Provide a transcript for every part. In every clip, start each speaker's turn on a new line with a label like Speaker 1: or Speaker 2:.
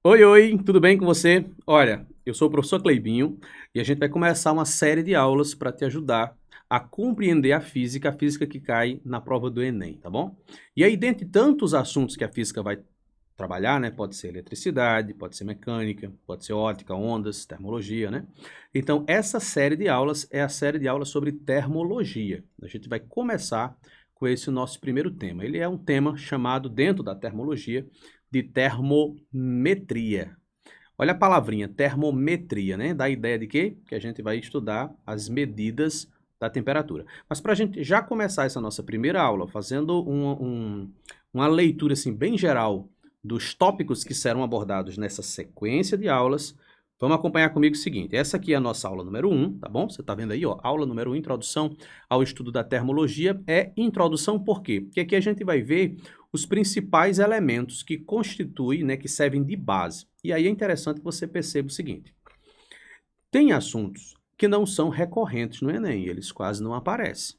Speaker 1: Oi, oi, tudo bem com você? Olha, eu sou o professor Cleibinho e a gente vai começar uma série de aulas para te ajudar a compreender a física que cai na prova do Enem, tá bom? E aí, dentre tantos assuntos que a física vai trabalhar, né? Pode ser eletricidade, pode ser mecânica, pode ser ótica, ondas, termologia, né? Então, essa série de aulas é a série de aulas sobre termologia. A gente vai começar com esse nosso primeiro tema. Ele é um tema chamado, dentro da termologia, de termometria. Olha a palavrinha termometria, né? Dá a ideia de quê? Que a gente vai estudar as medidas da temperatura. Mas para a gente já começar essa nossa primeira aula, fazendo uma leitura assim, bem geral dos tópicos que serão abordados nessa sequência de aulas, vamos acompanhar comigo o seguinte. Essa aqui é a nossa aula número 1, tá bom? Você está vendo aí, ó, aula número 1, introdução ao estudo da termologia. É introdução por quê? Porque aqui a gente vai ver os principais elementos que constituem, né, que servem de base. E aí é interessante que você perceba o seguinte: tem assuntos que não são recorrentes no Enem, eles quase não aparecem.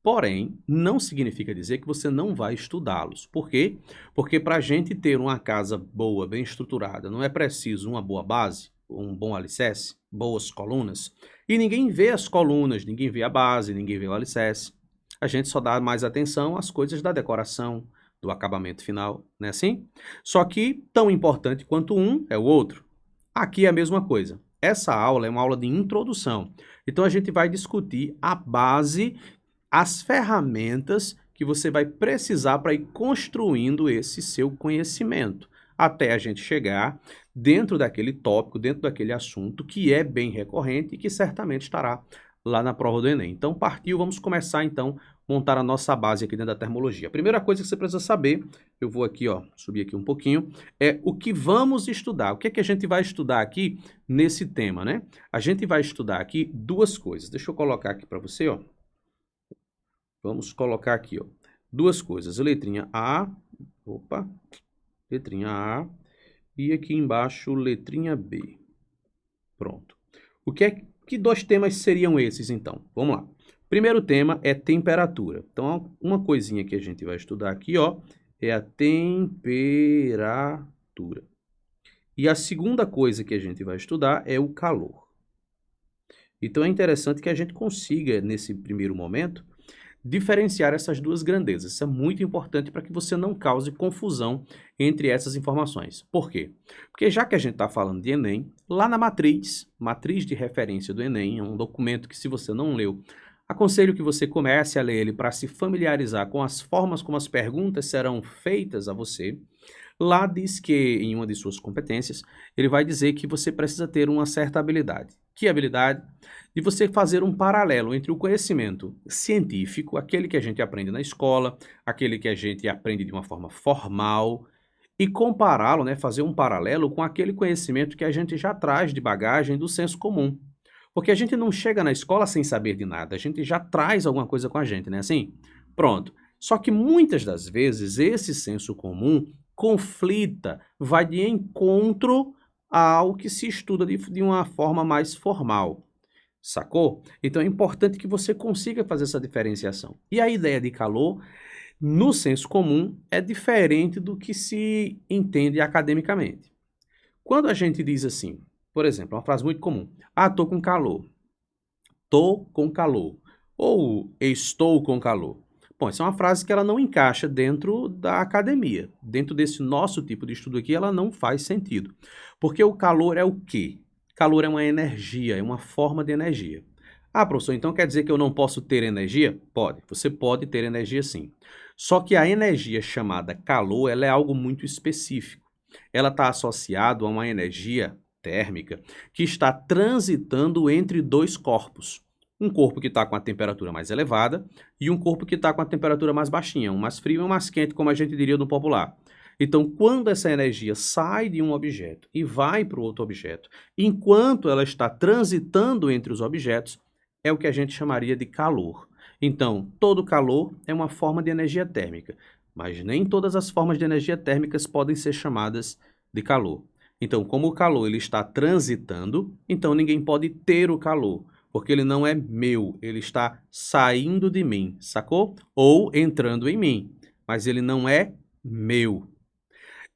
Speaker 1: Porém, não significa dizer que você não vai estudá-los. Por quê? Porque para a gente ter uma casa boa, bem estruturada, não é preciso uma boa base, um bom alicerce, boas colunas. E ninguém vê as colunas, ninguém vê a base, ninguém vê o alicerce. A gente só dá mais atenção às coisas da decoração, do acabamento final, não é assim? Só que tão importante quanto um é o outro. Aqui é a mesma coisa. Essa aula é uma aula de introdução. Então a gente vai discutir a base, as ferramentas que você vai precisar para ir construindo esse seu conhecimento, até a gente chegar dentro daquele tópico, dentro daquele assunto que é bem recorrente e que certamente estará lá na prova do Enem. Então partiu, vamos começar então montar a nossa base aqui dentro da termologia. A primeira coisa que você precisa saber, eu vou aqui, ó, subir aqui um pouquinho, é o que vamos estudar. O que é que a gente vai estudar aqui nesse tema, né? A gente vai estudar aqui duas coisas. Deixa eu colocar aqui para você, ó. Vamos colocar aqui, ó, duas coisas. A letrinha A, opa, letrinha A e aqui embaixo letrinha B. Pronto. O que é que dois temas seriam esses então? Vamos lá. Primeiro tema é temperatura. Então, uma coisinha que a gente vai estudar aqui, ó, é a temperatura. E a segunda coisa que a gente vai estudar é o calor. Então é interessante que a gente consiga, nesse primeiro momento, diferenciar essas duas grandezas. Isso é muito importante para que você não cause confusão entre essas informações. Por quê? Porque já que a gente está falando de Enem, lá na matriz de referência do Enem, é um documento que, se você não leu, aconselho que você comece a ler ele para se familiarizar com as formas como as perguntas serão feitas a você. Lá diz que, em uma de suas competências, ele vai dizer que você precisa ter uma certa habilidade. Que habilidade? De você fazer um paralelo entre o conhecimento científico, aquele que a gente aprende na escola, aquele que a gente aprende de uma forma formal, e compará-lo, né, fazer um paralelo com aquele conhecimento que a gente já traz de bagagem do senso comum. Porque a gente não chega na escola sem saber de nada, a gente já traz alguma coisa com a gente, né assim? Pronto. Só que muitas das vezes esse senso comum conflita, vai de encontro ao que se estuda de uma forma mais formal. Sacou? Então é importante que você consiga fazer essa diferenciação. E a ideia de calor, no senso comum, é diferente do que se entende academicamente. Quando a gente diz assim, por exemplo, uma frase muito comum: ah, tô com calor. Tô com calor. Ou estou com calor. Bom, essa é uma frase que ela não encaixa dentro da academia. Dentro desse nosso tipo de estudo aqui, ela não faz sentido. Porque o calor é o quê? Calor é uma energia, é uma forma de energia. Ah, professor, então quer dizer que eu não posso ter energia? Pode, você pode ter energia sim. Só que a energia chamada calor, ela é algo muito específico. Ela está associada a uma energia térmica que está transitando entre dois corpos. Um corpo que está com a temperatura mais elevada e um corpo que está com a temperatura mais baixinha, um mais frio e um mais quente, como a gente diria no popular. Então, quando essa energia sai de um objeto e vai para o outro objeto, enquanto ela está transitando entre os objetos, é o que a gente chamaria de calor. Então, todo calor é uma forma de energia térmica, mas nem todas as formas de energia térmicas podem ser chamadas de calor. Então, como o calor ele está transitando, então ninguém pode ter o calor, porque ele não é meu, ele está saindo de mim, sacou? Ou entrando em mim, mas ele não é meu.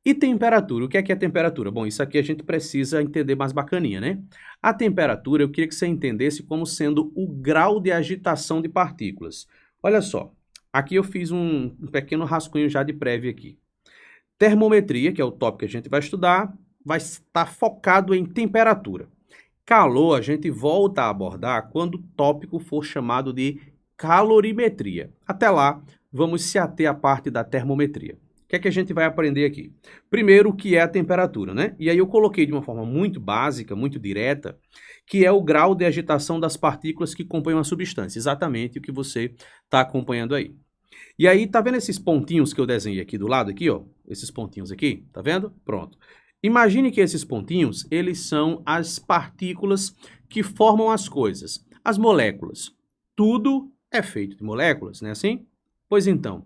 Speaker 1: E temperatura, o que é temperatura? Bom, isso aqui a gente precisa entender mais bacaninha, né? A temperatura, eu queria que você entendesse como sendo o grau de agitação de partículas. Olha só, aqui eu fiz um pequeno rascunho já de prévia aqui. Termometria, que é o tópico que a gente vai estudar, vai estar focado em temperatura. Calor a gente volta a abordar quando o tópico for chamado de calorimetria. Até lá, vamos se ater à parte da termometria. O que é que a gente vai aprender aqui? Primeiro, o que é a temperatura, né? E aí eu coloquei de uma forma muito básica, muito direta, que é o grau de agitação das partículas que compõem uma substância. Exatamente o que você está acompanhando aí. E aí, tá vendo esses pontinhos que eu desenhei aqui do lado aqui, ó? Esses pontinhos aqui, tá vendo? Pronto. Imagine que esses pontinhos, eles são as partículas que formam as coisas, as moléculas. Tudo é feito de moléculas, não é assim? Pois então,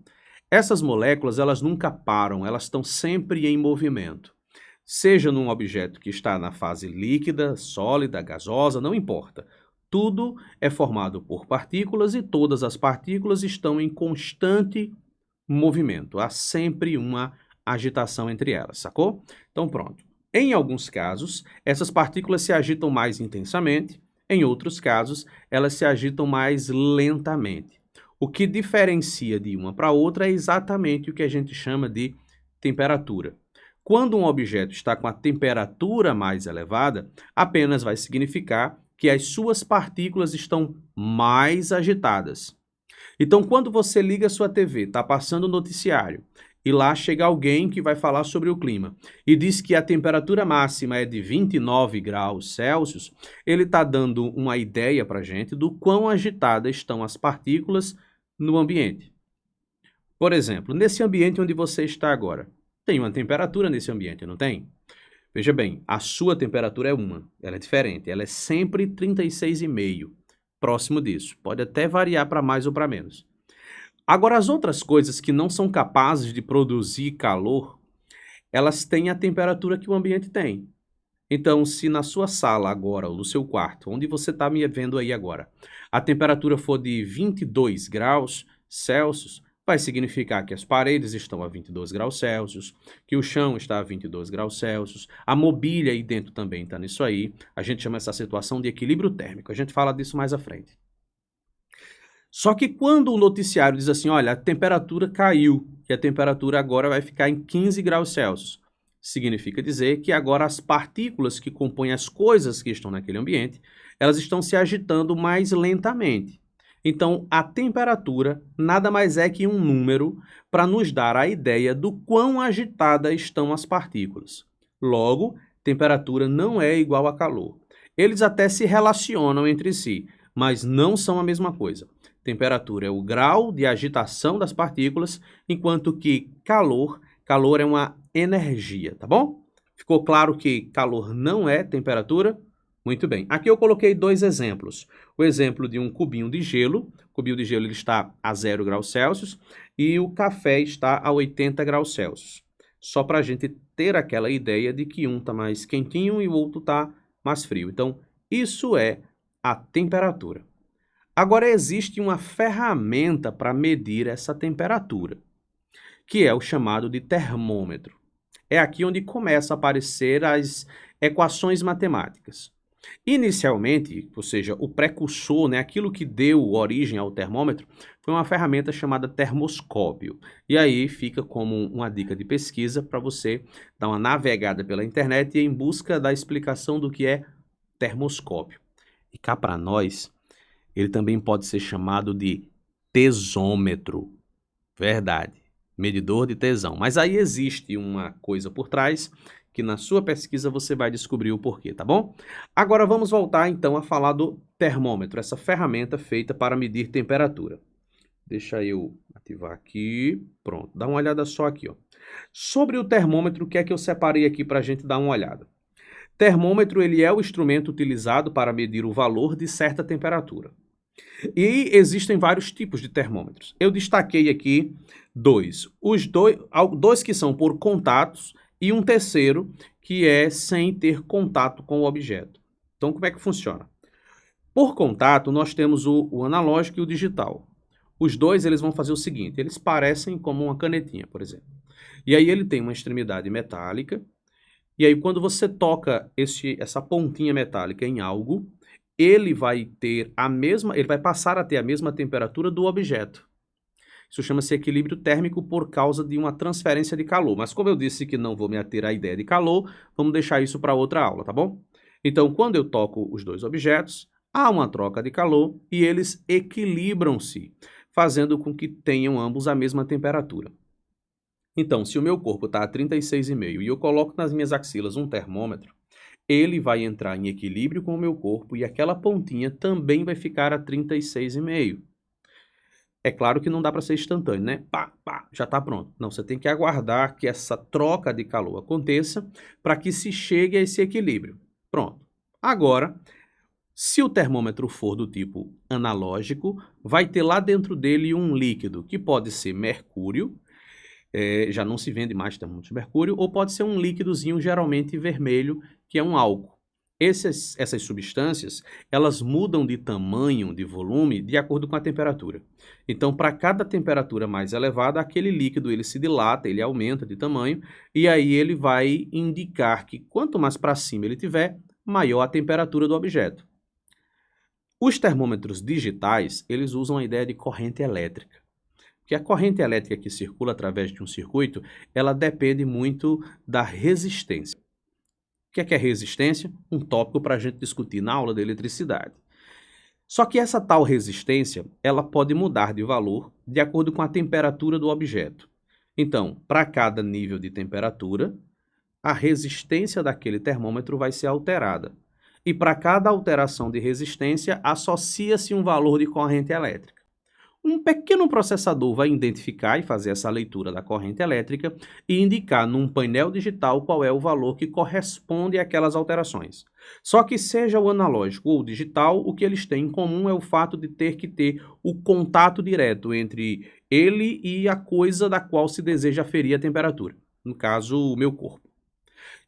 Speaker 1: essas moléculas, elas nunca param, elas estão sempre em movimento. Seja num objeto que está na fase líquida, sólida, gasosa, não importa. Tudo é formado por partículas e todas as partículas estão em constante movimento. Há sempre uma agitação entre elas, sacou? Então pronto. Em alguns casos, essas partículas se agitam mais intensamente, em outros casos, elas se agitam mais lentamente. O que diferencia de uma para outra é exatamente o que a gente chama de temperatura. Quando um objeto está com a temperatura mais elevada, apenas vai significar que as suas partículas estão mais agitadas. Então, quando você liga a sua TV, está passando o noticiário, e lá chega alguém que vai falar sobre o clima, e diz que a temperatura máxima é de 29 graus Celsius, ele está dando uma ideia para a gente do quão agitadas estão as partículas no ambiente. Por exemplo, nesse ambiente onde você está agora, tem uma temperatura nesse ambiente, não tem? Veja bem, a sua temperatura é uma, ela é diferente, ela é sempre 36,5, próximo disso. Pode até variar para mais ou para menos. Agora, as outras coisas que não são capazes de produzir calor, elas têm a temperatura que o ambiente tem. Então, se na sua sala agora, ou no seu quarto, onde você está me vendo aí agora, a temperatura for de 22 graus Celsius, vai significar que as paredes estão a 22 graus Celsius, que o chão está a 22 graus Celsius, a mobília aí dentro também está nisso aí. A gente chama essa situação de equilíbrio térmico. A gente fala disso mais à frente. Só que quando o noticiário diz assim, olha, a temperatura caiu e a temperatura agora vai ficar em 15 graus Celsius, significa dizer que agora as partículas que compõem as coisas que estão naquele ambiente, elas estão se agitando mais lentamente. Então, a temperatura nada mais é que um número para nos dar a ideia do quão agitadas estão as partículas. Logo, temperatura não é igual a calor. Eles até se relacionam entre si, mas não são a mesma coisa. Temperatura é o grau de agitação das partículas, enquanto que calor é uma energia, tá bom? Ficou claro que calor não é temperatura? Muito bem. Aqui eu coloquei dois exemplos. O exemplo de um cubinho de gelo. O cubinho de gelo ele está a 0 graus Celsius e o café está a 80 graus Celsius. Só para a gente ter aquela ideia de que um está mais quentinho e o outro está mais frio. Então, isso é a temperatura. Agora, existe uma ferramenta para medir essa temperatura, que é o chamado de termômetro. É aqui onde começam a aparecer as equações matemáticas. Inicialmente, ou seja, o precursor, né, aquilo que deu origem ao termômetro, foi uma ferramenta chamada termoscópio. E aí fica como uma dica de pesquisa para você dar uma navegada pela internet e ir em busca da explicação do que é termoscópio. E cá para nós, ele também pode ser chamado de tesômetro. Verdade. Medidor de tesão. Mas aí existe uma coisa por trás que na sua pesquisa você vai descobrir o porquê, tá bom? Agora vamos voltar então a falar do termômetro, essa ferramenta feita para medir temperatura. Deixa eu ativar aqui. Pronto, dá uma olhada só aqui, ó. Sobre o termômetro, o que é que eu separei aqui para a gente dar uma olhada? Termômetro, ele é o instrumento utilizado para medir o valor de certa temperatura. E existem vários tipos de termômetros. Eu destaquei aqui dois. Dois que são por contatos e um terceiro que é sem ter contato com o objeto. Então, como é que funciona? Por contato, nós temos o analógico e o digital. Os dois eles vão fazer o seguinte, eles parecem como uma canetinha, por exemplo. E aí ele tem uma extremidade metálica, e aí quando você toca essa pontinha metálica em algo, ele vai passar a ter a mesma temperatura do objeto. Isso chama-se equilíbrio térmico por causa de uma transferência de calor. Mas como eu disse que não vou me ater à ideia de calor, vamos deixar isso para outra aula, tá bom? Então, quando eu toco os dois objetos, há uma troca de calor e eles equilibram-se, fazendo com que tenham ambos a mesma temperatura. Então, se o meu corpo está a 36,5 e eu coloco nas minhas axilas um termômetro, ele vai entrar em equilíbrio com o meu corpo e aquela pontinha também vai ficar a 36,5. É claro que não dá para ser instantâneo, né? Pá, pá, já está pronto. Não, você tem que aguardar que essa troca de calor aconteça para que se chegue a esse equilíbrio. Pronto. Agora, se o termômetro for do tipo analógico, vai ter lá dentro dele um líquido, que pode ser mercúrio, já não se vende mais termômetro de mercúrio, ou pode ser um líquidozinho geralmente vermelho, que é um álcool. Essas substâncias, elas mudam de tamanho, de volume, de acordo com a temperatura. Então, para cada temperatura mais elevada, aquele líquido ele se dilata, ele aumenta de tamanho, e aí ele vai indicar que quanto mais para cima ele tiver, maior a temperatura do objeto. Os termômetros digitais, eles usam a ideia de corrente elétrica. Porque a corrente elétrica que circula através de um circuito, ela depende muito da resistência. O que é resistência? Um tópico para a gente discutir na aula de eletricidade. Só que essa tal resistência, ela pode mudar de valor de acordo com a temperatura do objeto. Então, para cada nível de temperatura, a resistência daquele termômetro vai ser alterada. E para cada alteração de resistência, associa-se um valor de corrente elétrica. Um pequeno processador vai identificar e fazer essa leitura da corrente elétrica e indicar num painel digital qual é o valor que corresponde àquelas alterações. Só que seja o analógico ou o digital, o que eles têm em comum é o fato de ter que ter o contato direto entre ele e a coisa da qual se deseja aferir a temperatura, no caso, o meu corpo.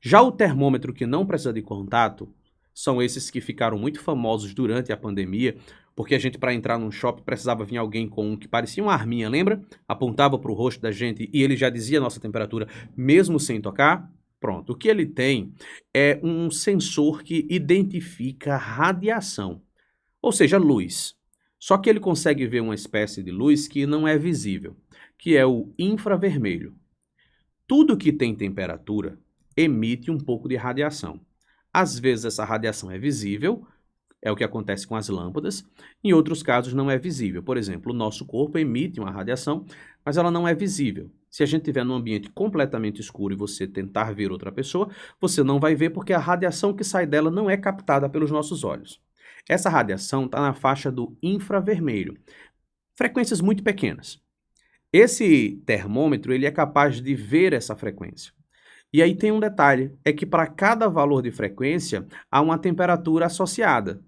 Speaker 1: Já o termômetro que não precisa de contato, são esses que ficaram muito famosos durante a pandemia, porque a gente, para entrar num shopping, precisava vir alguém com um que parecia uma arminha, lembra? Apontava para o rosto da gente e ele já dizia a nossa temperatura, mesmo sem tocar. Pronto, o que ele tem é um sensor que identifica radiação, ou seja, luz. Só que ele consegue ver uma espécie de luz que não é visível, que é o infravermelho. Tudo que tem temperatura emite um pouco de radiação. Às vezes essa radiação é visível, é o que acontece com as lâmpadas, em outros casos não é visível. Por exemplo, o nosso corpo emite uma radiação, mas ela não é visível. Se a gente estiver num ambiente completamente escuro e você tentar ver outra pessoa, você não vai ver porque a radiação que sai dela não é captada pelos nossos olhos. Essa radiação está na faixa do infravermelho, frequências muito pequenas. Esse termômetro ele é capaz de ver essa frequência. E aí tem um detalhe, é que para cada valor de frequência há uma temperatura associada.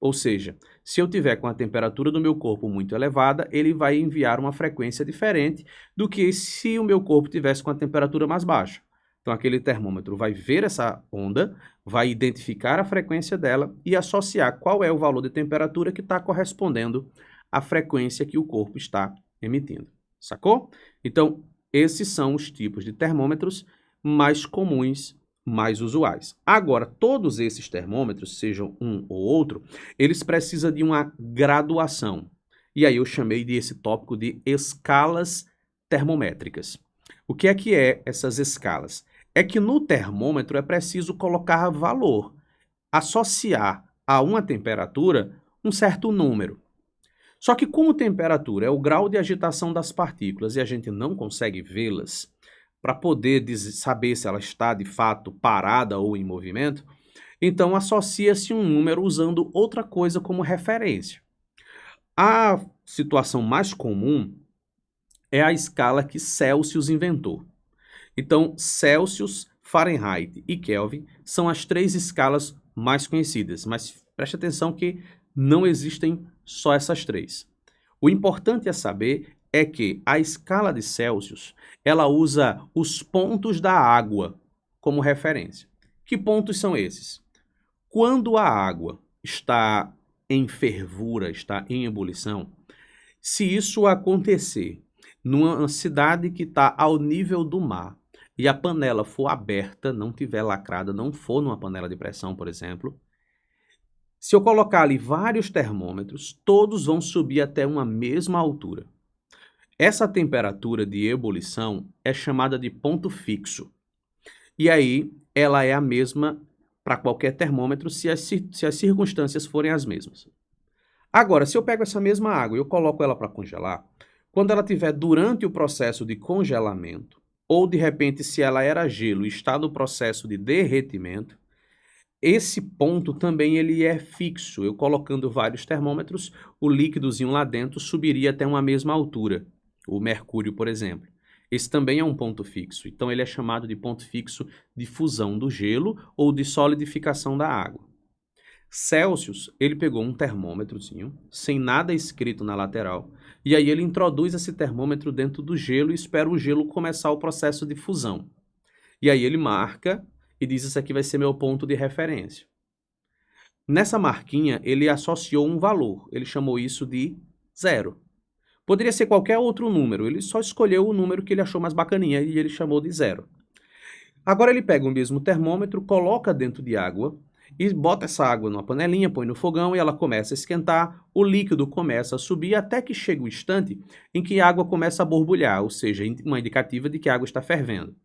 Speaker 1: Ou seja, se eu tiver com a temperatura do meu corpo muito elevada, ele vai enviar uma frequência diferente do que se o meu corpo tivesse com a temperatura mais baixa. Então aquele termômetro vai ver essa onda, vai identificar a frequência dela e associar qual é o valor de temperatura que está correspondendo à frequência que o corpo está emitindo. Sacou? Então, esses são os tipos de termômetros mais comuns, mais usuais. Agora, todos esses termômetros, sejam um ou outro, eles precisam de uma graduação. E aí eu chamei esse tópico de escalas termométricas. O que é essas escalas? É que no termômetro é preciso colocar valor, associar a uma temperatura um certo número. Só que como temperatura é o grau de agitação das partículas e a gente não consegue vê-las, para poder saber se ela está de fato parada ou em movimento, então associa-se um número usando outra coisa como referência. A situação mais comum é a escala que Celsius inventou. Então, Celsius, Fahrenheit e Kelvin são as três escalas mais conhecidas, mas preste atenção que não existem só essas três. O importante a saber é que a escala de Celsius, ela usa os pontos da água como referência. Que pontos são esses? Quando a água está em fervura, está em ebulição, se isso acontecer numa cidade que está ao nível do mar, e a panela for aberta, não tiver lacrada, não for numa panela de pressão, por exemplo, se eu colocar ali vários termômetros, todos vão subir até uma mesma altura. Essa temperatura de ebulição é chamada de ponto fixo. E aí, ela é a mesma para qualquer termômetro se as circunstâncias forem as mesmas. Agora, se eu pego essa mesma água e eu coloco ela para congelar, quando ela estiver durante o processo de congelamento, ou de repente se ela era gelo e está no processo de derretimento, esse ponto também ele é fixo. Eu colocando vários termômetros, o líquidozinho lá dentro subiria até uma mesma altura. O mercúrio, por exemplo. Esse também é um ponto fixo. Então ele é chamado de ponto fixo de fusão do gelo ou de solidificação da água. Celsius, ele pegou um termômetrozinho, sem nada escrito na lateral, e aí ele introduz esse termômetro dentro do gelo e espera o gelo começar o processo de fusão. E aí ele marca e diz: isso aqui vai ser meu ponto de referência. Nessa marquinha, ele associou um valor, ele chamou isso de 0. Poderia ser qualquer outro número, ele só escolheu o número que ele achou mais bacaninha e ele chamou de 0. Agora ele pega o mesmo termômetro, coloca dentro de água e bota essa água numa panelinha, põe no fogão e ela começa a esquentar, o líquido começa a subir até que chega o instante em que a água começa a borbulhar, ou seja, uma indicativa de que a água está fervendo.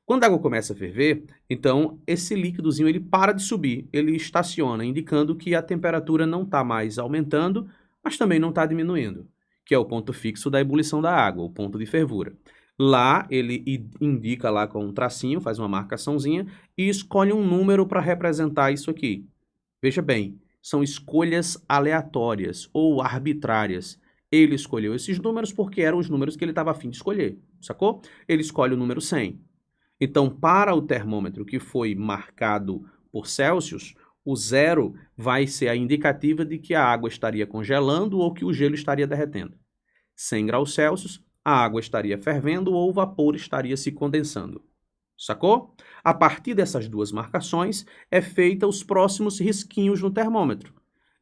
Speaker 1: Quando a água começa a ferver, então esse líquidozinho ele para de subir, ele estaciona, indicando que a temperatura não está mais aumentando, mas também não está diminuindo, que é o ponto fixo da ebulição da água, o ponto de fervura. Lá ele indica lá com um tracinho, faz uma marcaçãozinha e escolhe um número para representar isso aqui. Veja bem, são escolhas aleatórias ou arbitrárias. Ele escolheu esses números porque eram os números que ele estava a fim de escolher, sacou? Ele escolhe o número 100. Então, para o termômetro que foi marcado por Celsius, o 0 vai ser a indicativa de que a água estaria congelando ou que o gelo estaria derretendo. 100 graus Celsius, a água estaria fervendo ou o vapor estaria se condensando. Sacou? A partir dessas duas marcações, é feita os próximos risquinhos no termômetro.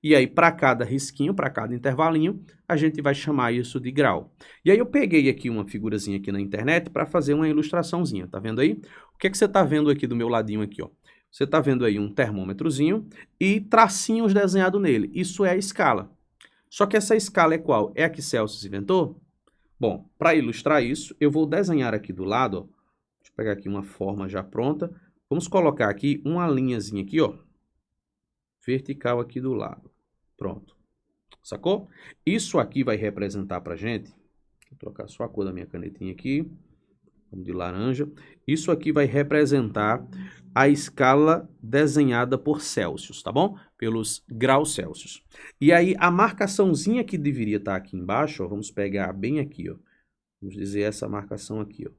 Speaker 1: E aí, para cada risquinho, para cada intervalinho, a gente vai chamar isso de grau. E aí eu peguei aqui uma figurazinha aqui na internet para fazer uma ilustraçãozinha, tá vendo aí? O que é que você está vendo aqui do meu ladinho aqui, ó? Você está vendo aí um termômetrozinho e tracinhos desenhados nele. Isso é a escala. Só que essa escala é qual? É a que Celsius inventou? Bom, para ilustrar isso, eu vou desenhar aqui do lado, ó. Deixa eu pegar aqui uma forma já pronta. Vamos colocar aqui uma linhazinha aqui, ó, vertical aqui do lado. Pronto. Sacou? Isso aqui vai representar pra gente, vou trocar só a cor da minha canetinha aqui, vamos de laranja. Isso aqui vai representar a escala desenhada por Celsius, tá bom? Pelos graus Celsius. E aí a marcaçãozinha que deveria estar aqui embaixo, ó, vamos pegar bem aqui, ó. Vamos dizer essa marcação aqui, ó.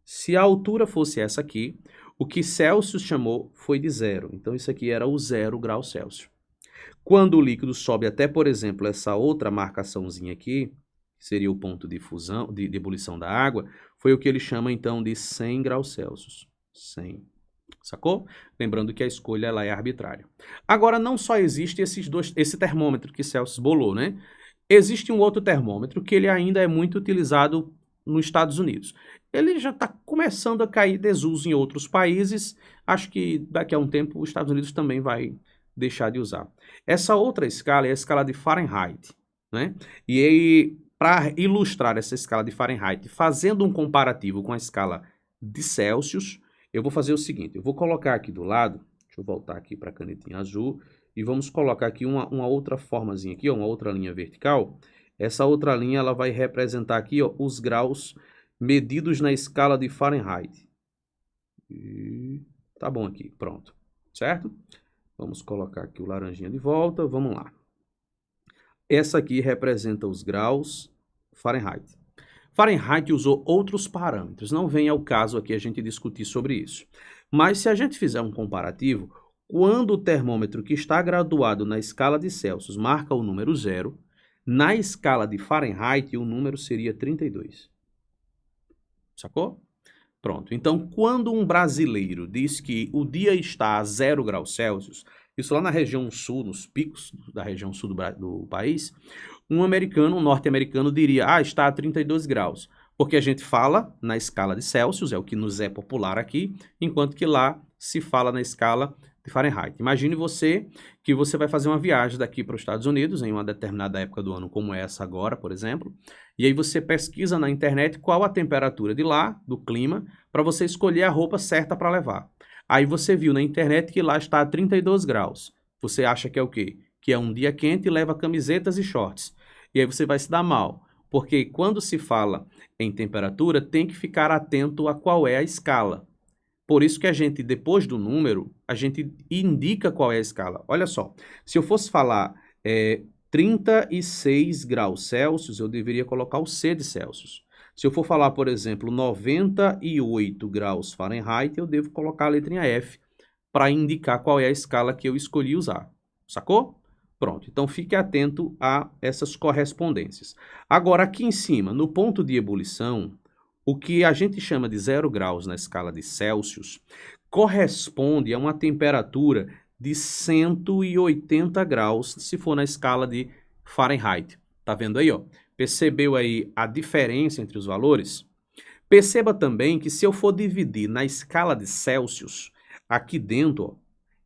Speaker 1: Se a altura fosse essa aqui, o que Celsius chamou foi de 0. Então isso aqui era o 0 graus Celsius. Quando o líquido sobe até, por exemplo, essa outra marcaçãozinha aqui, que seria o ponto de fusão, de ebulição da água, foi o que ele chama então de 100 graus Celsius. 100. Sacou? Lembrando que a escolha ela é arbitrária. Agora, não só existe esse termômetro que Celsius bolou, né? Existe um outro termômetro que ele ainda é muito utilizado nos Estados Unidos. Ele já está começando a cair desuso em outros países. Acho que daqui a um tempo os Estados Unidos também vai deixar de usar. Essa outra escala é a escala de Fahrenheit, né? E aí, para ilustrar essa escala de Fahrenheit, fazendo um comparativo com a escala de Celsius, eu vou fazer o seguinte, eu vou colocar aqui do lado, deixa eu voltar aqui para a canetinha azul, e vamos colocar aqui uma outra formazinha aqui, ó, uma outra linha vertical. Essa outra linha ela vai representar aqui, ó, os graus medidos na escala de Fahrenheit. E tá bom aqui, pronto, certo? Vamos colocar aqui o laranjinha de volta, vamos lá. Essa aqui representa os graus Fahrenheit. Fahrenheit usou outros parâmetros, não vem ao caso aqui a gente discutir sobre isso. Mas se a gente fizer um comparativo, quando o termômetro que está graduado na escala de Celsius marca o número 0, na escala de Fahrenheit o número seria 32. Sacou? Pronto, então quando um brasileiro diz que o dia está a 0 graus Celsius, isso lá na região sul, nos picos da região sul do país, um americano, um norte-americano diria, está a 32 graus, porque a gente fala na escala de Celsius, é o que nos é popular aqui, enquanto que lá se fala na escala de Fahrenheit. Imagine você que você vai fazer uma viagem daqui para os Estados Unidos, em uma determinada época do ano, como essa agora, por exemplo, e aí você pesquisa na internet qual a temperatura de lá, do clima, para você escolher a roupa certa para levar. Aí você viu na internet que lá está a 32 graus. Você acha que é o quê? Que é um dia quente e leva camisetas e shorts. E aí você vai se dar mal, porque quando se fala em temperatura, tem que ficar atento a qual é a escala. Por isso que a gente, depois do número, a gente indica qual é a escala. Olha só, se eu fosse falar 36 graus Celsius, eu deveria colocar o C de Celsius. Se eu for falar, por exemplo, 98 graus Fahrenheit, eu devo colocar a letrinha F para indicar qual é a escala que eu escolhi usar. Sacou? Pronto, então fique atento a essas correspondências. Agora, aqui em cima, no ponto de ebulição, o que a gente chama de 0 graus na escala de Celsius corresponde a uma temperatura de 180 graus, se for na escala de Fahrenheit. Tá vendo aí, ó? Percebeu aí a diferença entre os valores? Perceba também que se eu for dividir na escala de Celsius, aqui dentro, ó,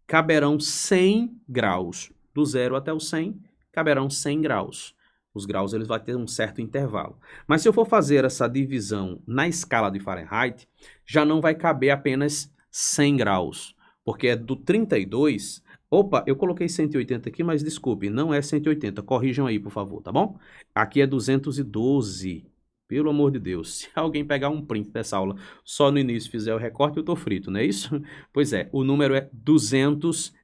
Speaker 1: caberão 100 graus. Do 0 até o 100, caberão 100 graus. Os graus eles vão ter um certo intervalo. Mas se eu for fazer essa divisão na escala de Fahrenheit, já não vai caber apenas 100 graus, porque é do 32... Opa, eu coloquei 180 aqui, mas desculpe, não é 180. Corrijam aí, por favor, tá bom? Aqui é 212. Pelo amor de Deus, se alguém pegar um print dessa aula só no início e fizer o recorte, eu tô frito, não é isso? Pois é, o número é 212.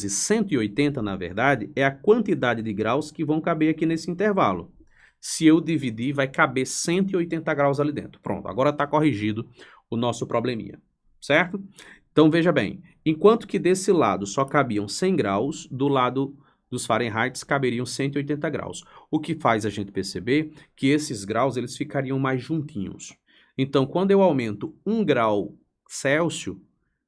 Speaker 1: 180, na verdade, é a quantidade de graus que vão caber aqui nesse intervalo. Se eu dividir, vai caber 180 graus ali dentro. Pronto, agora está corrigido o nosso probleminha, certo? Então, veja bem, enquanto que desse lado só cabiam 100 graus, do lado dos Fahrenheit caberiam 180 graus. O que faz a gente perceber que esses graus eles ficariam mais juntinhos. Então, quando eu aumento 1 grau Celsius,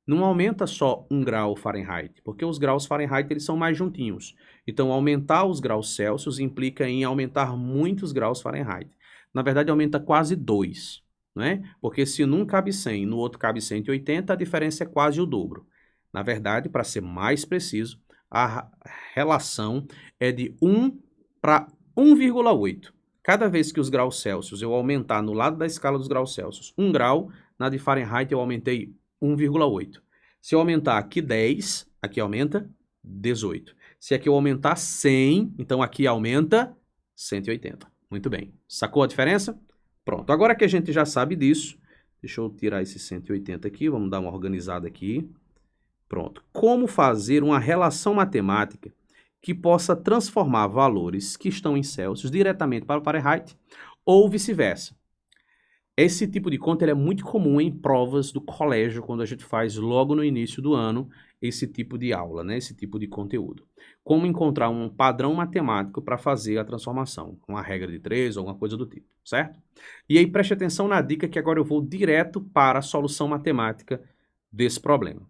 Speaker 1: não aumenta só 1 grau Fahrenheit, porque os graus Fahrenheit eles são mais juntinhos. Então, aumentar os graus Celsius implica em aumentar muitos graus Fahrenheit. Na verdade, aumenta quase 2, né? Porque se num cabe 100 e no outro cabe 180, a diferença é quase o dobro. Na verdade, para ser mais preciso, a relação é de 1 para 1,8. Cada vez que os graus Celsius eu aumentar no lado da escala dos graus Celsius 1 grau, na de Fahrenheit eu aumentei 1,8. Se eu aumentar aqui 10, aqui aumenta 18. Se aqui eu aumentar 100, então aqui aumenta 180. Muito bem. Sacou a diferença? Pronto. Agora que a gente já sabe disso, deixa eu tirar esse 180 aqui, vamos dar uma organizada aqui. Pronto. Como fazer uma relação matemática que possa transformar valores que estão em Celsius diretamente para o Fahrenheit ou vice-versa? Esse tipo de conta ele é muito comum em provas do colégio, quando a gente faz logo no início do ano esse tipo de aula, né? Esse tipo de conteúdo. Como encontrar um padrão matemático para fazer a transformação, uma regra de 3 ou alguma coisa do tipo, certo? E aí preste atenção na dica que agora eu vou direto para a solução matemática desse problema.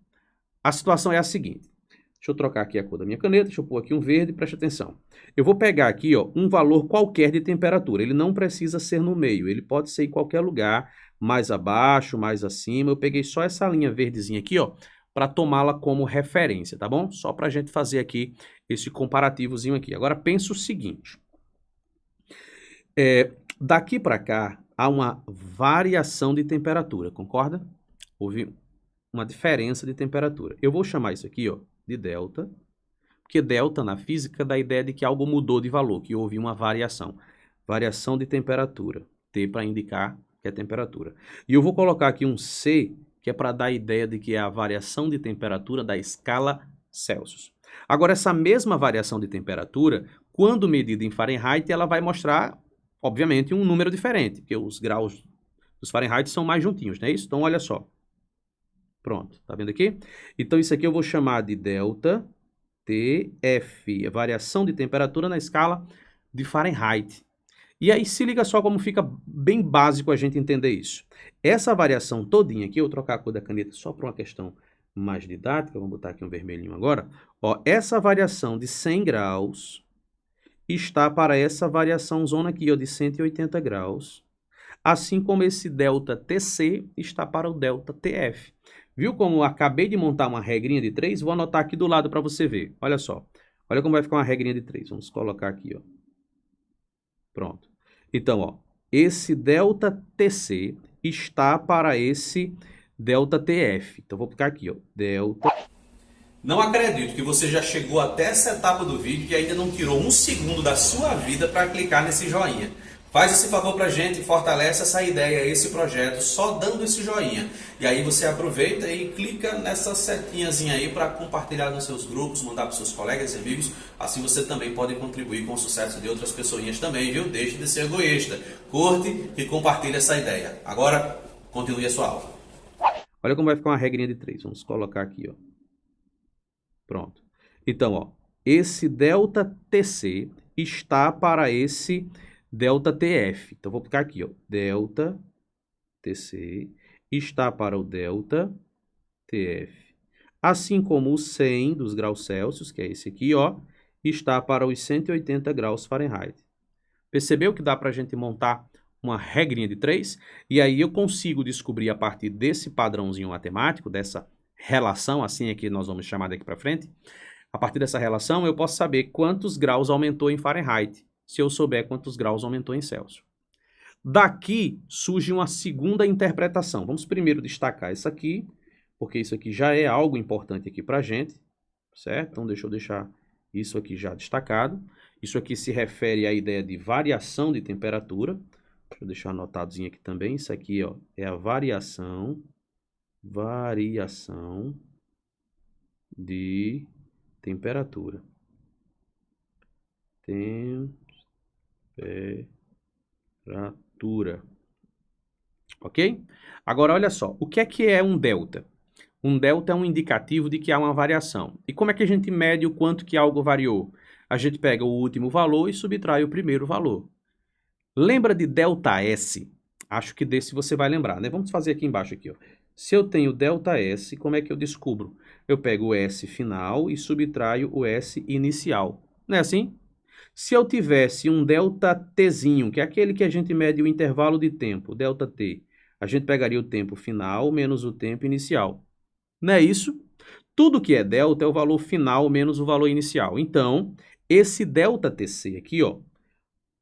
Speaker 1: A situação é a seguinte. Deixa eu trocar aqui a cor da minha caneta, deixa eu pôr aqui um verde, preste atenção. Eu vou pegar aqui ó, um valor qualquer de temperatura, ele não precisa ser no meio, ele pode ser em qualquer lugar, mais abaixo, mais acima. Eu peguei só essa linha verdezinha aqui, ó, para tomá-la como referência, tá bom? Só para a gente fazer aqui esse comparativozinho aqui. Agora pensa o seguinte, daqui para cá há uma variação de temperatura, concorda? Houve uma diferença de temperatura. Eu vou chamar isso aqui, ó, de delta, porque delta na física dá a ideia de que algo mudou de valor, que houve uma variação. Variação de temperatura, T para indicar que é temperatura. E eu vou colocar aqui um C, que é para dar a ideia de que é a variação de temperatura da escala Celsius. Agora, essa mesma variação de temperatura, quando medida em Fahrenheit, ela vai mostrar, obviamente, um número diferente, porque os graus dos Fahrenheit são mais juntinhos, não é isso? Então, olha só. Pronto, tá vendo aqui? Então, isso aqui eu vou chamar de delta TF, a variação de temperatura na escala de Fahrenheit. E aí, se liga só como fica bem básico a gente entender isso. Essa variação todinha aqui, eu vou trocar a cor da caneta só por uma questão mais didática, vamos botar aqui um vermelhinho agora. Ó, essa variação de 100 graus está para essa variação zona aqui, ó, de 180 graus. Assim como esse ΔTC está para o ΔTF. Viu como eu acabei de montar uma regrinha de 3? Vou anotar aqui do lado para você ver. Olha só. Olha como vai ficar uma regrinha de 3. Vamos colocar aqui, ó. Pronto. Então, ó, esse ΔTC está para esse ΔTF. Então, vou clicar aqui, ó. Delta. Não acredito que você já chegou até essa etapa do vídeo e ainda não tirou um segundo da sua vida para clicar nesse joinha. Faz esse favor pra gente e fortalece essa ideia, esse projeto, só dando esse joinha. E aí você aproveita e clica nessa setinhazinha aí para compartilhar nos seus grupos, mandar para seus colegas e amigos. Assim você também pode contribuir com o sucesso de outras pessoinhas também, viu? Deixe de ser egoísta. Curte e compartilha essa ideia. Agora, continue a sua aula. Olha como vai ficar uma regrinha de 3. Vamos colocar aqui, ó. Pronto. Então, ó, esse ΔTC está para esse ΔTF. Então, vou clicar aqui, ó. ΔTC está para o ΔTF. Assim como o 100 dos graus Celsius, que é esse aqui, ó, está para os 180 graus Fahrenheit. Percebeu que dá para a gente montar uma regrinha de 3? E aí eu consigo descobrir a partir desse padrãozinho matemático, dessa relação, assim é que nós vamos chamar daqui para frente. A partir dessa relação, eu posso saber quantos graus aumentou em Fahrenheit, se eu souber quantos graus aumentou em Celsius. Daqui surge uma segunda interpretação. Vamos primeiro destacar isso aqui, porque isso aqui já é algo importante aqui para a gente, certo? Então, deixa eu deixar isso aqui já destacado. Isso aqui se refere à ideia de variação de temperatura. Deixa eu deixar anotadozinho aqui também. Isso aqui, ó, é a variação de temperatura. Temperatura. Ok? Agora, olha só. O que é um delta? Um delta é um indicativo de que há uma variação. E como é que a gente mede o quanto que algo variou? A gente pega o último valor e subtrai o primeiro valor. Lembra de ΔS? Acho que desse você vai lembrar, né? Vamos fazer aqui embaixo aqui, ó. Se eu tenho ΔS, como é que eu descubro? Eu pego o S final e subtraio o S inicial. Não é assim? Se eu tivesse um ΔTzinho, que é aquele que a gente mede o intervalo de tempo, ΔT, a gente pegaria o tempo final menos o tempo inicial. Não é isso? Tudo que é delta é o valor final menos o valor inicial. Então, esse ΔTC aqui, ó,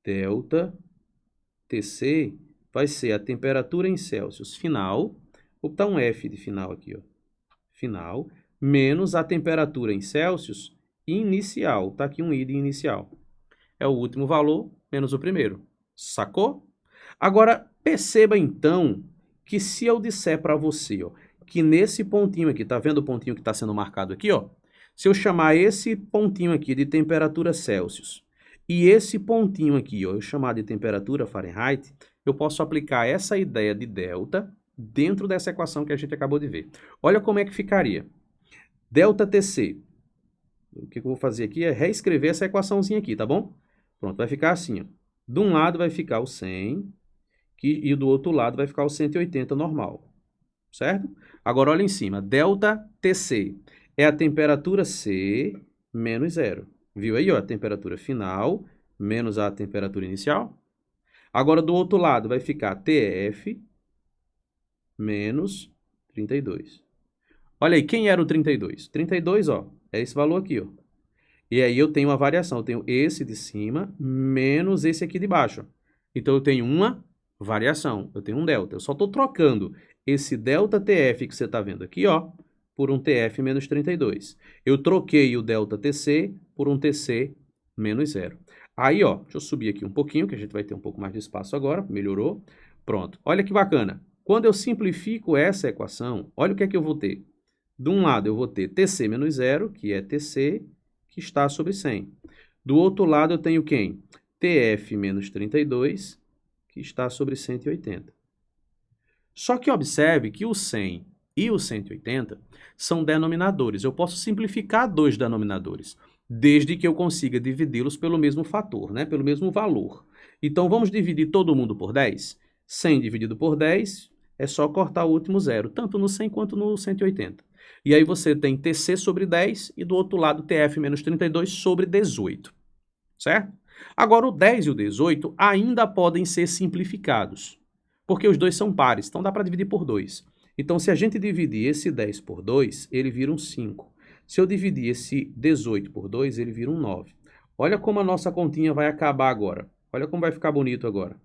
Speaker 1: ΔTC vai ser a temperatura em Celsius final, vou botar um F de final aqui, ó, final, menos a temperatura em Celsius inicial. Tá aqui um I de inicial. É o último valor menos o primeiro. Sacou? Agora, perceba então que se eu disser para você, ó, que nesse pontinho aqui, tá vendo o pontinho que está sendo marcado aqui, ó? Se eu chamar esse pontinho aqui de temperatura Celsius e esse pontinho aqui, ó, eu chamar de temperatura Fahrenheit, eu posso aplicar essa ideia de delta dentro dessa equação que a gente acabou de ver. Olha como é que ficaria. ΔTC. O que eu vou fazer aqui é reescrever essa equaçãozinha aqui, tá bom? Pronto, vai ficar assim, ó. De um lado vai ficar o 100 e do outro lado vai ficar o 180 normal, certo? Agora olha em cima, ΔTC é a temperatura C menos 0. Viu aí, ó, a temperatura final menos a temperatura inicial? Agora do outro lado vai ficar TF menos 32. Olha aí, quem era o 32? 32, ó, é esse valor aqui, ó. E aí eu tenho uma variação, eu tenho esse de cima menos esse aqui de baixo. Então eu tenho uma variação, eu tenho um delta. Eu só estou trocando esse ΔTF que você está vendo aqui, ó, por um TF menos 32. Eu troquei o ΔTC por um TC menos 0. Aí, ó, deixa eu subir aqui um pouquinho, que a gente vai ter um pouco mais de espaço agora, melhorou. Pronto, olha que bacana. Quando eu simplifico essa equação, olha o que é que eu vou ter. De um lado eu vou ter TC menos 0, que é TC, que está sobre 100. Do outro lado eu tenho quem? TF menos 32, que está sobre 180. Só que observe que o 100 e o 180 são denominadores. Eu posso simplificar dois denominadores, desde que eu consiga dividi-los pelo mesmo fator, né? Pelo mesmo valor. Então vamos dividir todo mundo por 10? 100 dividido por 10 é só cortar o último zero, tanto no 100 quanto no 180. E aí você tem TC sobre 10 e do outro lado TF menos 32 sobre 18, certo? Agora o 10 e o 18 ainda podem ser simplificados, porque os dois são pares, então dá para dividir por 2. Então se a gente dividir esse 10 por 2, ele vira um 5. Se eu dividir esse 18 por 2, ele vira um 9. Olha como a nossa continha vai acabar agora. Olha como vai ficar bonito agora.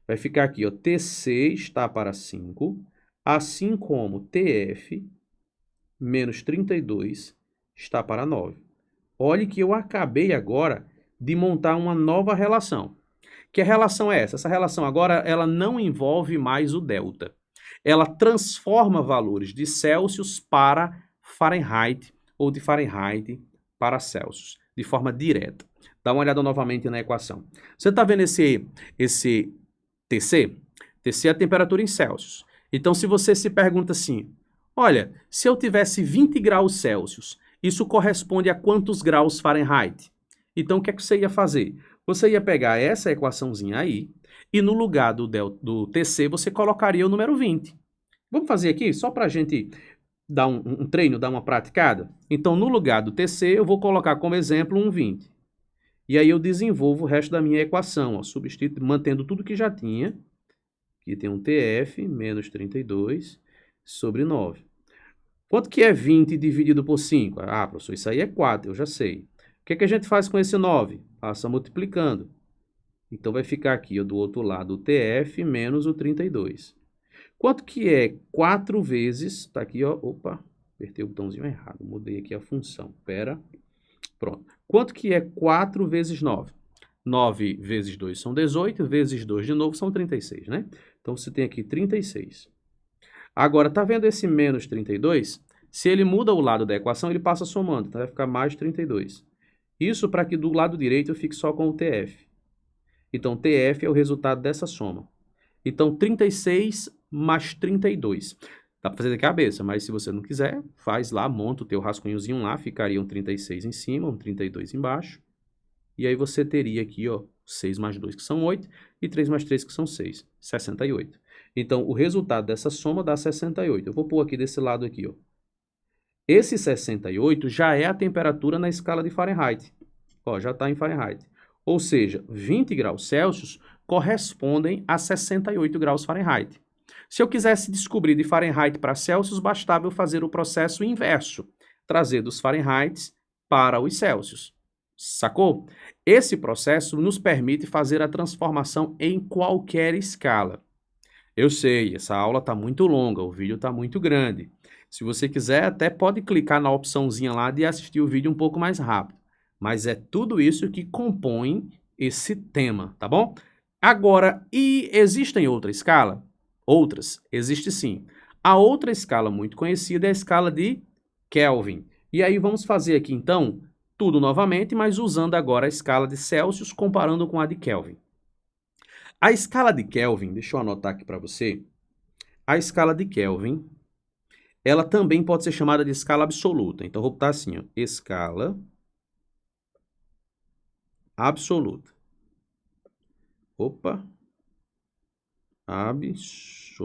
Speaker 1: Vai ficar aqui, ó, TC está para 5, assim como TF menos 32 está para 9. Olhe que eu acabei agora de montar uma nova relação. Que relação é essa? Essa relação agora ela não envolve mais o delta. Ela transforma valores de Celsius para Fahrenheit ou de Fahrenheit para Celsius, de forma direta. Dá uma olhada novamente na equação. Você está vendo esse TC? TC é a temperatura em Celsius. Então, se você se pergunta assim, olha, se eu tivesse 20 graus Celsius, isso corresponde a quantos graus Fahrenheit? Então, o que é que você ia fazer? Você ia pegar essa equaçãozinha aí e no lugar do TC você colocaria o número 20. Vamos fazer aqui só para a gente dar um treino, dar uma praticada? Então, no lugar do TC, eu vou colocar como exemplo um 20. E aí eu desenvolvo o resto da minha equação, ó, mantendo tudo que já tinha. Aqui tem um TF menos 32 sobre 9. Quanto que é 20 dividido por 5? Ah, professor, isso aí é 4, eu já sei. O que é que a gente faz com esse 9? Passa multiplicando. Então vai ficar aqui, ó, do outro lado, o TF menos o 32. Quanto que é 4 vezes... Tá aqui, ó. Opa, apertei o botãozinho errado. Mudei aqui a função. Pera. Pronto. Quanto que é 4 vezes 9? 9 vezes 2 são 18, vezes 2 de novo são 36, né? Então você tem aqui 36. Agora, tá vendo esse menos 32? Se ele muda o lado da equação, ele passa somando. Então vai ficar mais 32. Isso para que do lado direito eu fique só com o TF. Então, TF é o resultado dessa soma. Então, 36 mais 32. Dá para fazer de cabeça, mas se você não quiser, faz lá, monta o teu rascunhozinho lá, ficaria um 36 em cima, um 32 embaixo. E aí você teria aqui, ó, 6 mais 2, que são 8, e 3 mais 3, que são 6, 68. Então, o resultado dessa soma dá 68. Eu vou pôr aqui desse lado aqui, ó. Esse 68 já é a temperatura na escala de Fahrenheit. Ó, já está em Fahrenheit. Ou seja, 20 graus Celsius correspondem a 68 graus Fahrenheit. Se eu quisesse descobrir de Fahrenheit para Celsius, bastava eu fazer o processo inverso, trazer dos Fahrenheits para os Celsius. Sacou? Esse processo nos permite fazer a transformação em qualquer escala. Eu sei, essa aula está muito longa, o vídeo está muito grande. Se você quiser, até pode clicar na opçãozinha lá de assistir o vídeo um pouco mais rápido. Mas é tudo isso que compõe esse tema, tá bom? Agora, e existem outra escala? Outras, existe sim. A outra escala muito conhecida é a escala de Kelvin. E aí vamos fazer aqui então tudo novamente, mas usando agora a escala de Celsius comparando com a de Kelvin. A escala de Kelvin, deixa eu anotar aqui para você. A escala de Kelvin, ela também pode ser chamada de escala absoluta. Então, vou botar assim, ó, escala absoluta. Opa. Absoluta.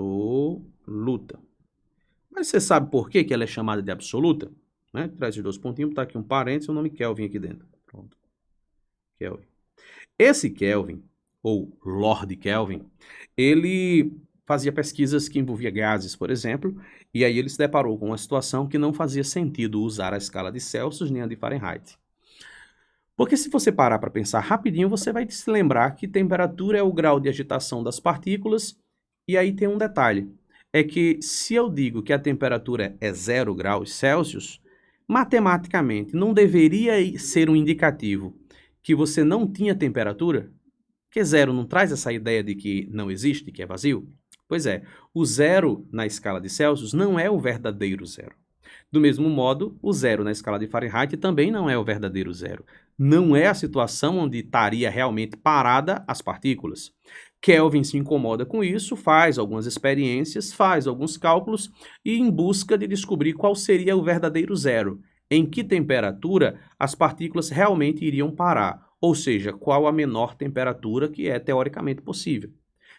Speaker 1: Mas você sabe por que ela é chamada de absoluta? Né? Traz os dois pontinhos, botar aqui um parênteses e o nome Kelvin aqui dentro. Pronto. Kelvin. Esse Kelvin, ou Lord Kelvin, ele fazia pesquisas que envolvia gases, por exemplo, e aí ele se deparou com uma situação que não fazia sentido usar a escala de Celsius nem a de Fahrenheit. Porque se você parar para pensar rapidinho, você vai se lembrar que temperatura é o grau de agitação das partículas, e aí tem um detalhe, é que se eu digo que a temperatura é 0 graus Celsius, matematicamente não deveria ser um indicativo que você não tinha temperatura? Porque zero não traz essa ideia de que não existe, que é vazio? Pois é, o zero na escala de Celsius não é o verdadeiro zero. Do mesmo modo, o zero na escala de Fahrenheit também não é o verdadeiro zero. Não é a situação onde estaria realmente parada as partículas. Kelvin se incomoda com isso, faz algumas experiências, faz alguns cálculos e em busca de descobrir qual seria o verdadeiro zero, em que temperatura as partículas realmente iriam parar, ou seja, qual a menor temperatura que é teoricamente possível.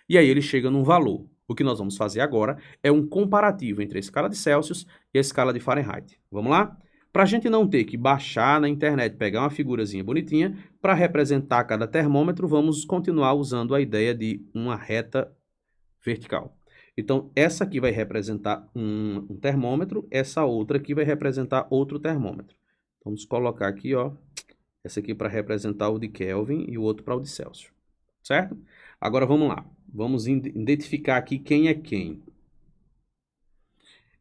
Speaker 1: E aí ele chega num valor. O que nós vamos fazer agora é um comparativo entre a escala de Celsius e a escala de Fahrenheit. Vamos lá? Para a gente não ter que baixar na internet, pegar uma figurazinha bonitinha, para representar cada termômetro, vamos continuar usando a ideia de uma reta vertical. Então, essa aqui vai representar um termômetro, essa outra aqui vai representar outro termômetro. Vamos colocar aqui, ó, essa aqui para representar o de Kelvin e o outro para o de Celsius, certo? Agora vamos lá, vamos identificar aqui quem é quem.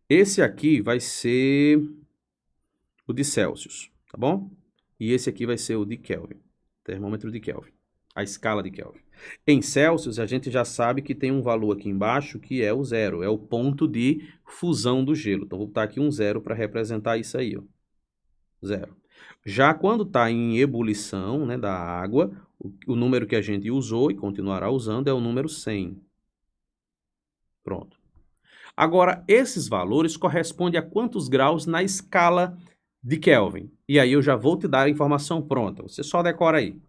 Speaker 1: Esse aqui vai ser o de Celsius, tá bom? E esse aqui vai ser o de Kelvin, termômetro de Kelvin, a escala de Kelvin. Em Celsius, a gente já sabe que tem um valor aqui embaixo que é o zero, é o ponto de fusão do gelo. Então, vou botar aqui um zero para representar isso aí, ó. Zero. Já quando está em ebulição, né, da água, o número que a gente usou e continuará usando é o número 100. Pronto. Agora, esses valores correspondem a quantos graus na escala de Kelvin? E aí eu já vou te dar a informação pronta, você só decora aí.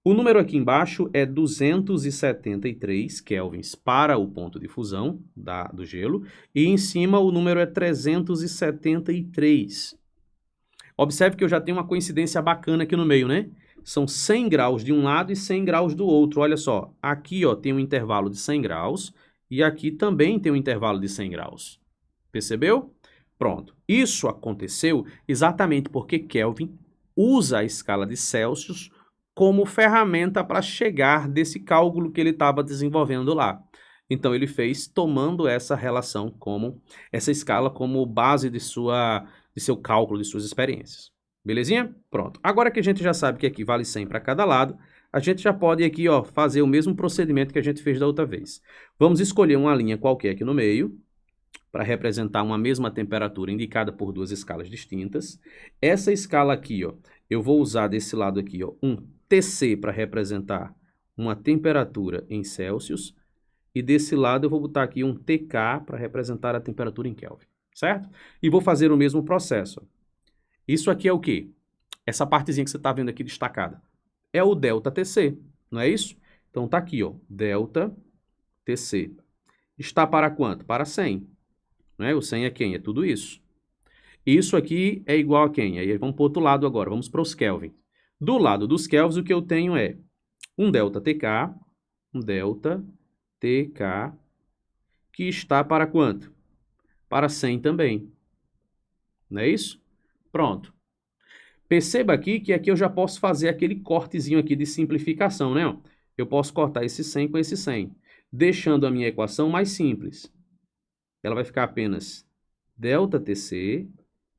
Speaker 1: O número aqui embaixo é 273 kelvins para o ponto de fusão do gelo, e em cima o número é 373. Observe que eu já tenho uma coincidência bacana aqui no meio, né? São 100 graus de um lado e 100 graus do outro. Olha só, aqui ó, tem um intervalo de 100 graus e aqui também tem um intervalo de 100 graus. Percebeu? Pronto. Isso aconteceu exatamente porque Kelvin usa a escala de Celsius como ferramenta para chegar desse cálculo que ele estava desenvolvendo lá. Então ele fez tomando essa relação como, essa escala como base de seu cálculo, de suas experiências. Belezinha? Pronto. Agora que a gente já sabe que aqui vale 100 para cada lado, a gente já pode aqui, ó, fazer o mesmo procedimento que a gente fez da outra vez. Vamos escolher uma linha qualquer aqui no meio, para representar uma mesma temperatura indicada por duas escalas distintas. Essa escala aqui, ó, eu vou usar desse lado aqui, ó, um TC para representar uma temperatura em Celsius, e desse lado eu vou botar aqui um TK para representar a temperatura em Kelvin, certo? E vou fazer o mesmo processo. Isso aqui é o quê? Essa partezinha que você está vendo aqui destacada. É o ΔTC, não é isso? Então tá aqui, ó, ΔTC. Está para quanto? Para 100. Não é? O 100 é quem? É tudo isso. Isso aqui é igual a quem? Aí vamos para o outro lado agora, vamos para os Kelvin. Do lado dos Kelvins, o que eu tenho é um ΔTK, que está para quanto? Para 100 também. Não é isso? Pronto. Perceba aqui que aqui eu já posso fazer aquele cortezinho aqui de simplificação, né? Eu posso cortar esse 100 com esse 100, deixando a minha equação mais simples. Ela vai ficar apenas ΔTC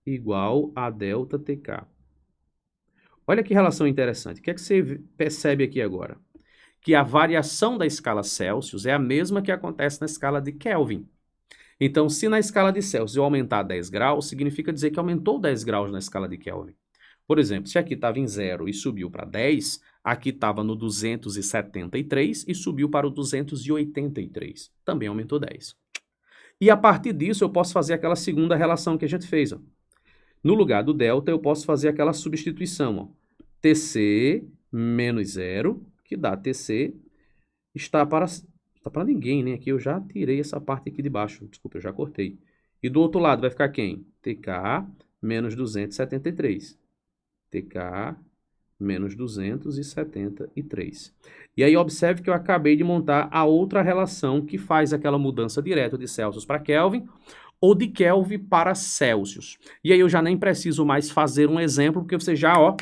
Speaker 1: igual a ΔTK. Olha que relação interessante. O que é que você percebe aqui agora? Que a variação da escala Celsius é a mesma que acontece na escala de Kelvin. Então, se na escala de Celsius eu aumentar 10 graus, significa dizer que aumentou 10 graus na escala de Kelvin. Por exemplo, se aqui estava em 0 e subiu para 10, aqui estava no 273 e subiu para o 283. Também aumentou 10. E a partir disso eu posso fazer aquela segunda relação que a gente fez, ó. No lugar do delta, eu posso fazer aquela substituição, ó. TC menos 0, que dá TC, está para ninguém, né? Aqui eu já tirei essa parte aqui de baixo. Desculpa, eu já cortei. E do outro lado vai ficar quem? TK menos 273. TK menos 273. E aí observe que eu acabei de montar a outra relação que faz aquela mudança direta de Celsius para Kelvin, ou de Kelvin para Celsius. E aí eu já nem preciso mais fazer um exemplo, porque você já, ó,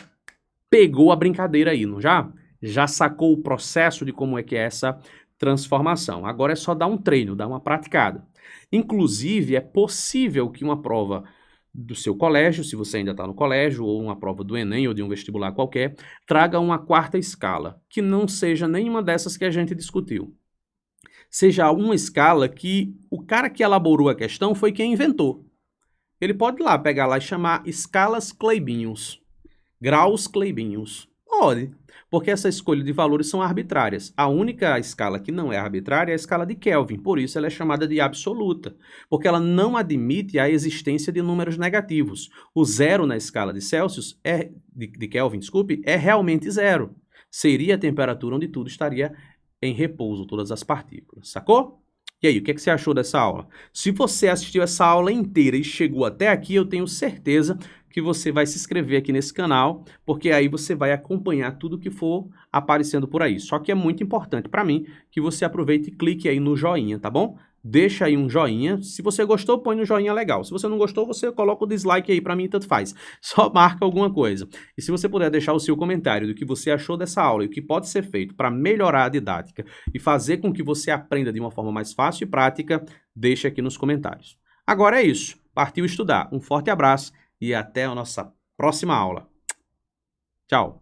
Speaker 1: pegou a brincadeira aí, não já? Já sacou o processo de como é que é essa transformação. Agora é só dar um treino, dar uma praticada. Inclusive, é possível que uma prova do seu colégio, se você ainda está no colégio, ou uma prova do Enem ou de um vestibular qualquer, traga uma quarta escala, que não seja nenhuma dessas que a gente discutiu. Seja uma escala que o cara que elaborou a questão foi quem inventou. Ele pode ir lá, pegar lá e chamar escalas Cleibinhos, graus Cleibinhos. Pode, porque essa escolha de valores são arbitrárias. A única escala que não é arbitrária é a escala de Kelvin, por isso ela é chamada de absoluta, porque ela não admite a existência de números negativos. O zero na escala de Celsius, de Kelvin, desculpe, é realmente zero. Seria a temperatura onde tudo estaria em repouso, todas as partículas, sacou? E aí, o que é que você achou dessa aula? Se você assistiu essa aula inteira e chegou até aqui, eu tenho certeza que você vai se inscrever aqui nesse canal, porque aí você vai acompanhar tudo que for aparecendo por aí. Só que é muito importante para mim que você aproveite e clique aí no joinha, tá bom? Deixa aí um joinha. Se você gostou, põe no joinha legal. Se você não gostou, você coloca o dislike aí, para mim tanto faz. Só marca alguma coisa. E se você puder deixar o seu comentário do que você achou dessa aula e o que pode ser feito para melhorar a didática e fazer com que você aprenda de uma forma mais fácil e prática, deixa aqui nos comentários. Agora é isso. Partiu estudar. Um forte abraço e até a nossa próxima aula. Tchau!